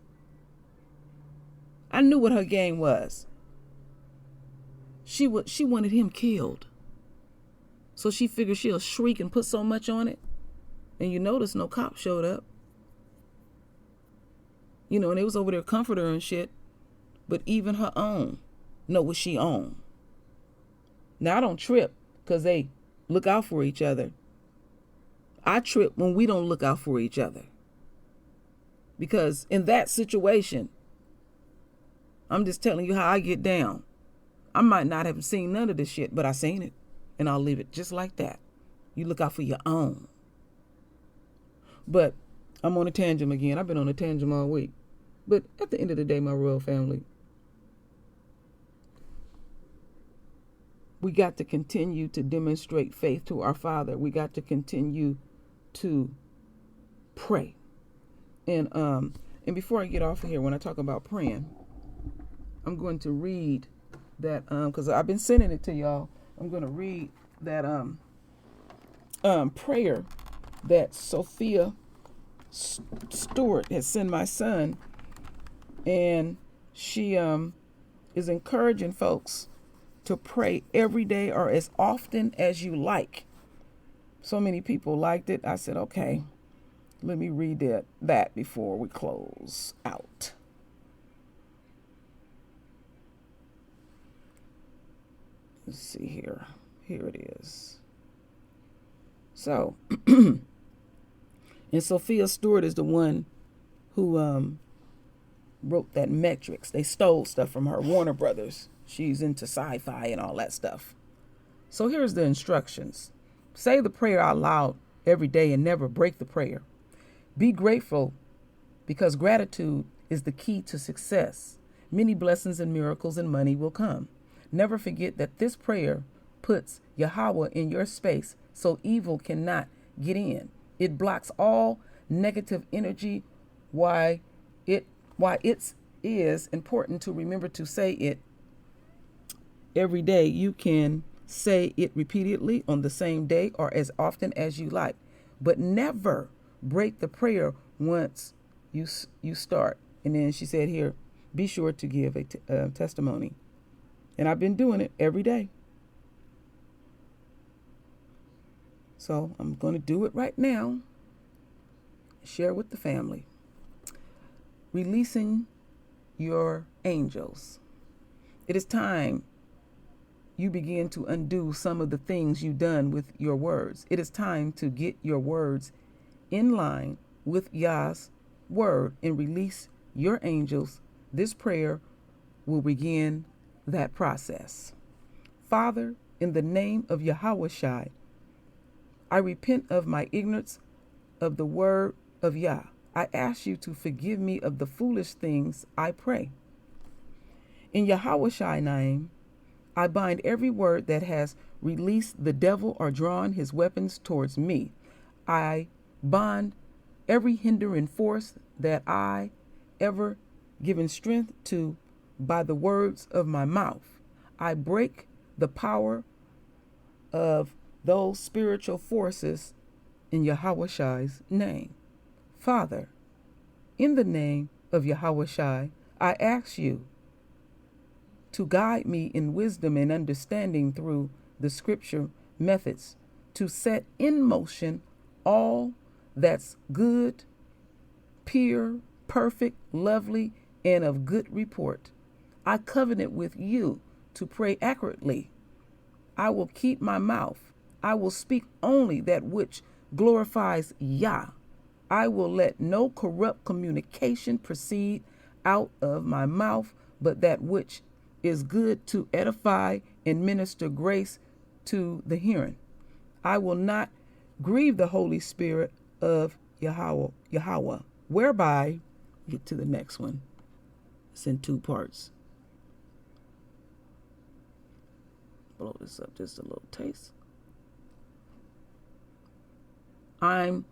I knew what her game was. She wanted him killed. So she figured she'll shriek and put so much on it. And you notice no cop showed up. You know, and they was over there comforting her and shit. But even her own know what she own. Now, I don't trip because they look out for each other. I trip when we don't look out for each other. Because in that situation, I'm just telling you how I get down. I might not have seen none of this shit, but I seen it. And I'll leave it just like that. You look out for your own. But I'm on a tangent again. I've been on a tangent all week. But at the end of the day, my royal family, we got to continue to demonstrate faith to our Father. We got to continue to pray. And before I get off of here, when I talk about praying, I'm going to read that, because I've been sending it to y'all. I'm going to read that prayer that Sophia Stewart has sent my son. And she is encouraging folks to pray every day or as often as you like. So many people liked it. I said, okay, let me read that before we close out. Let's see here. Here it is. So, and Sophia Stewart is the one who wrote that Metrics. They stole stuff from her, Warner Brothers. She's into sci-fi and all that stuff. So here's the instructions. Say the prayer out loud every day and never break the prayer. Be grateful, because gratitude is the key to success. Many blessings and miracles and money will come. Never forget that this prayer puts Yahweh in your space so evil cannot get in. It blocks all negative energy. Why it is important to remember to say it every day. You can say it repeatedly on the same day or as often as you like, but never break the prayer once you start. And then she said here, be sure to give a testimony. And I've been doing it every day. So I'm going to do it right now. Share with the family. Releasing your angels. It is time you begin to undo some of the things you've done with your words. It is time to get your words in line with Yah's word and release your angels. This prayer will begin that process. Father, in the name of Yahweh Shai, I repent of my ignorance of the word of Yah. I ask you to forgive me of the foolish things I pray. In Yahweh Shai name, I bind every word that has released the devil or drawn his weapons towards me. I bind every hindering force that I ever given strength to by the words of my mouth. I break the power of those spiritual forces in Yahweh Shai's name. Father, in the name of Yahweh Shai, I ask you to guide me in wisdom and understanding through the scripture methods, to set in motion all that's good, pure, perfect, lovely, and of good report. I covenant with you to pray accurately. I will keep my mouth. I will speak only that which glorifies Yah. I will let no corrupt communication proceed out of my mouth, but that which is good to edify and minister grace to the hearing. I will not grieve the Holy Spirit of Yahweh, whereby, get to the next one. It's in two parts. Blow this up just a little taste. I'm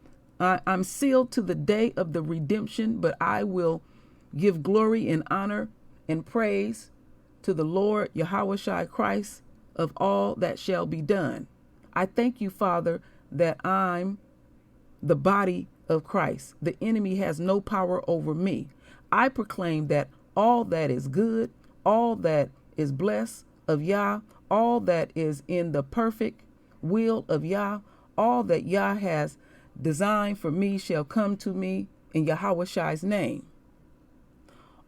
sealed to the day of the redemption, but I will give glory and honor and praise to the Lord Yahweh Shai Christ of all that shall be done. I thank you, Father, that I'm the body of Christ. The enemy has no power over me. I proclaim that all that is good, all that is blessed of Yah, all that is in the perfect will of Yah, all that Yah has designed for me shall come to me in Yahweh Shai's name.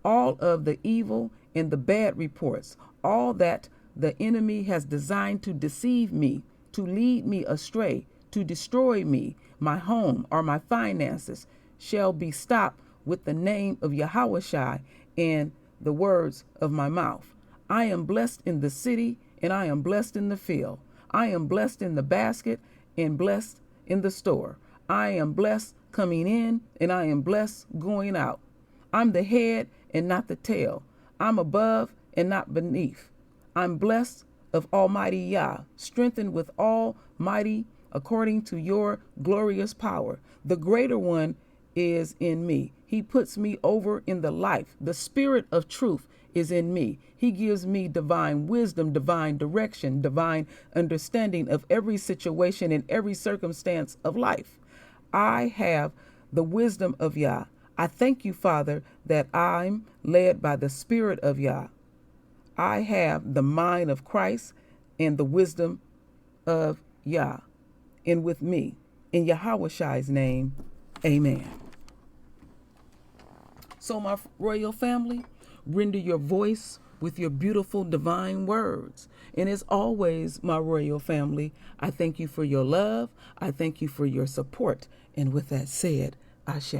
All of the evil and the bad reports, all that the enemy has designed to deceive me, to lead me astray, to destroy me, my home, or my finances, shall be stopped with the name of Yahweh Shai and the words of my mouth. I am blessed in the city, and I am blessed in the field. I am blessed in the basket and blessed in the store. I am blessed coming in, and I am blessed going out. I'm the head and not the tail. I'm above and not beneath. I'm blessed of Almighty Yah, strengthened with Almighty according to your glorious power. The greater one is in me. He puts me over in the life. The spirit of truth is in me. He gives me divine wisdom, divine direction, divine understanding of every situation and every circumstance of life. I have the wisdom of Yah. I thank you, Father, that I'm led by the Spirit of Yah. I have the mind of Christ and the wisdom of Yah, and with me. In Yahweh Shai's name, amen. So, my royal family, render your voice with your beautiful divine words. And as always, my royal family, I thank you for your love. I thank you for your support. And with that said, Ashe.